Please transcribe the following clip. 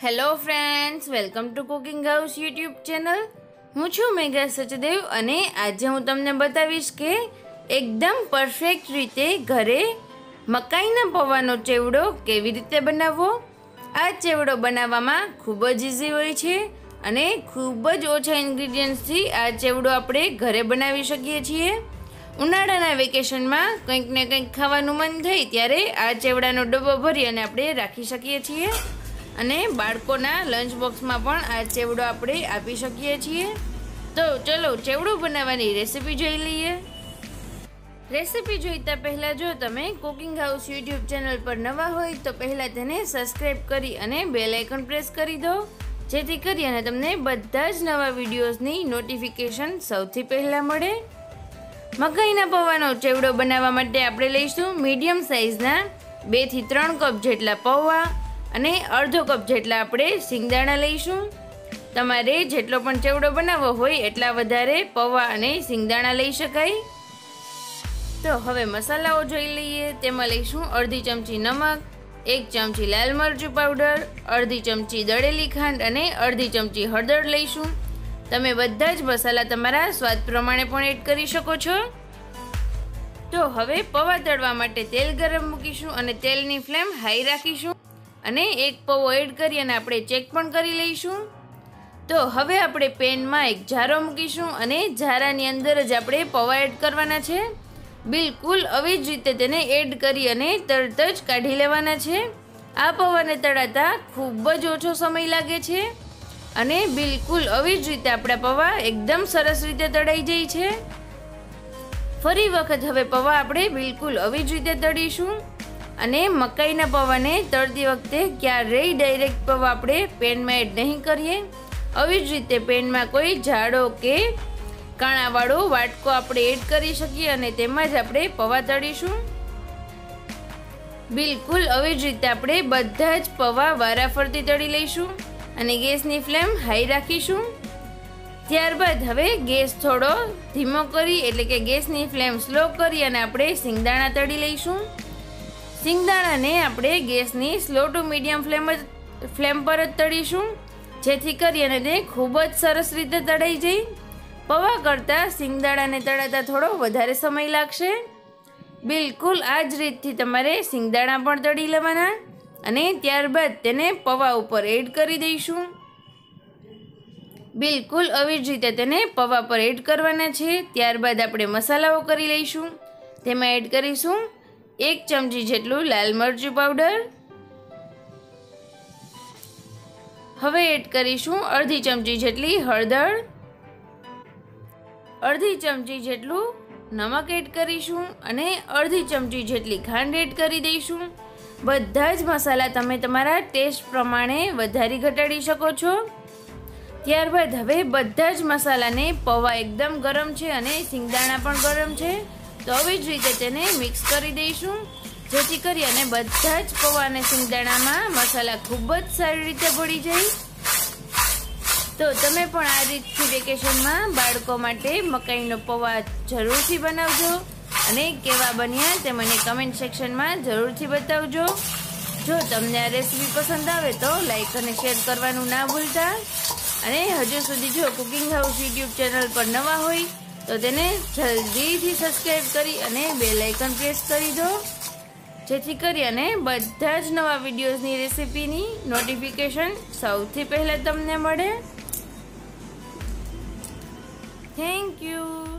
Hello friends, welcome to cooking house YouTube channel. હું છું મેઘા સચદેવ અને આજે હું તમને બતાવીશ કે એકદમ પરફેક્ટ રીતે ઘરે મકાઈના પૌવાનો ચેવડો કેવી રીતે બનાવવો। આ ચેવડો બનાવવામાં ખૂબ જ ઇઝી હોય છે અને ખૂબ જ ઓછા ઇન્ગ્રીડિયન્ટ્સથી આ ચેવડો આપણે ઘરે બનાવી શકીએ છીએ। ઉનાળાના વેકેશનમાં કંઈક ને કંઈક ખાવાનું મન થાય ત્યારે આ ચેવડાનો ડબ્બો ભરી અને આપણે રાખી શકીએ છીએ અને બાળકોના લંચ બોક્સમાં પણ આ ચેવડો આપણે આપી શકીએ છીએ। તો ચલો ચેવડો બનાવવાની રેસીપી જોઈ લઈએ। રેસીપી જોઈતા પહેલાં જો તમે કુકિંગ હાઉસ યુટ્યુબ ચેનલ પર નવા હોય તો પહેલાં તેને સબસ્ક્રાઈબ કરી અને બેલ આઇકન પ્રેસ કરી દો, જેથી કરી અને તમને બધા જ નવા વિડીયોઝની નોટિફિકેશન સૌથી પહેલાં મળે। મકાઈના પૌવાનો ચેવડો બનાવવા માટે આપણે લઈશું મીડિયમ સાઇઝના 2 થી 3 કપ જેટલા પૌવા અને અડધો કપ જેટલા આપણે સિંગદાણા લઈશું। તમારે જેટલો પણ ચેવડો બનાવવો હોય એટલા વધારે પૌવા અને સિંગદાણા લઈ શકાય। તો હવે મસાલાઓ જોઈ લઈએ। તેમાં લઈશું અડધી ચમચી નમક, 1 ચમચી લાલ મરચું પાવડર, અડધી ચમચી દળેલી ખાંડ અને અડધી ચમચી હળદર લઈશું। તમે બધા જ મસાલા તમારા સ્વાદ પ્રમાણે પણ એડ કરી શકો છો। તો હવે પૌવા તળવા માટે તેલ ગરમ મૂકીશું અને તેલની ફ્લેમ હાઈ રાખીશું અને એક પૌવો એડ કરી અને આપણે ચેક પણ કરી લઈશું। તો હવે આપણે પેનમાં એક જારો મૂકીશું અને જારાની અંદર જ આપણે પૌવા એડ કરવાના છે। બિલકુલ આવી જ રીતે તેને એડ કરી અને તરત જ કાઢી લેવાના છે। આ પૌવાને તળાતા ખૂબ જ ઓછો સમય લાગે છે અને બિલકુલ આવી જ રીતે આપણા પૌવા એકદમ સરસ રીતે તળાઈ જાય છે। ફરી વખત હવે પૌવા આપણે બિલકુલ આવી જ રીતે તળીશું અને મકાઈના પૌવાને તળતી વખતે ક્યારેય ડાયરેક્ટ પૌવા આપણે પેનમાં એડ નહીં કરીએ। આવી જ રીતે પેનમાં કોઈ જાડો કે કાણાવાળો વાટકો આપણે એડ કરી શકીએ અને તેમાં જ આપણે પૌવા તળીશું। બિલકુલ આવી જ રીતે આપણે બધા જ પૌવા વારાફરતી તળી લઈશું અને ગેસની ફ્લેમ હાઈ રાખીશું। ત્યારબાદ હવે ગેસ થોડો ધીમો કરી એટલે કે ગેસની ફ્લેમ સ્લો કરી અને આપણે સિંગદાણા તળી લઈશું। સિંગદાણાને આપણે ગેસની સ્લો ટુ મીડિયમ ફ્લેમ પર જ તળીશું, જેથી કરી અને તે ખૂબ જ સરસ રીતે તળાઈ જાય। પૌવા કરતાં સિંગદાણાને તળાતા થોડો વધારે સમય લાગશે। બિલકુલ આ જ રીતથી તમારે સિંગદાણા પણ તળી લેવાના અને ત્યારબાદ તેને પૌવા ઉપર એડ કરી દઈશું। બિલકુલ આવી જ રીતે તેને પૌવા પર એડ કરવાના છે। ત્યારબાદ આપણે મસાલાઓ કરી લઈશું। તેમાં એડ કરીશું 1 ચમચી જેટલું લાલ મરચું પાવડર, હવે એડ કરીશું અડધી ચમચી જેટલી હળદર, અડધી ચમચી જેટલું નમક એડ કરીશું અને અડધી ચમચી જેટલી ખાંડ એડ કરી દઈશું। બધા જ મસાલા તમે તમારા ટેસ્ટ પ્રમાણે વધારી ઘટાડી શકો છો। ત્યારબાદ હવે બધા જ મસાલાને પૌવા એકદમ ગરમ છે અને સિંગદાણા પણ ગરમ છે, તો આવી જ રીતે તેને મિક્સ કરી દઈશું, જેથી કરી અને બધા જ પૌવા અને સિંગદાણામાં મસાલા ખૂબ જ સારી રીતે ભળી જાય। તો તમે પણ આ રીતથી વેકેશનમાં બાળકો માટે મકાઈનો પૌવા જરૂરથી બનાવજો અને કેવા બન્યા તે મને કમેન્ટ સેક્શનમાં જરૂરથી બતાવજો। જો તમને આ રેસીપી પસંદ આવે તો લાઈક અને શેર કરવાનું ના ભૂલતા અને હજુ સુધી જો કુકિંગ હાઉસ યુટ્યુબ ચેનલ પર નવા હોય તો તેને જલ્દીથી સબસ્ક્રાઈબ કરી અને બેલ આઇકન પ્રેસ કરી દો, જેથી કરી અને બધા જ નવા વિડીયોઝની રેસીપીની નોટિફિકેશન સૌથી પહેલાં તમને મળે। Thank you.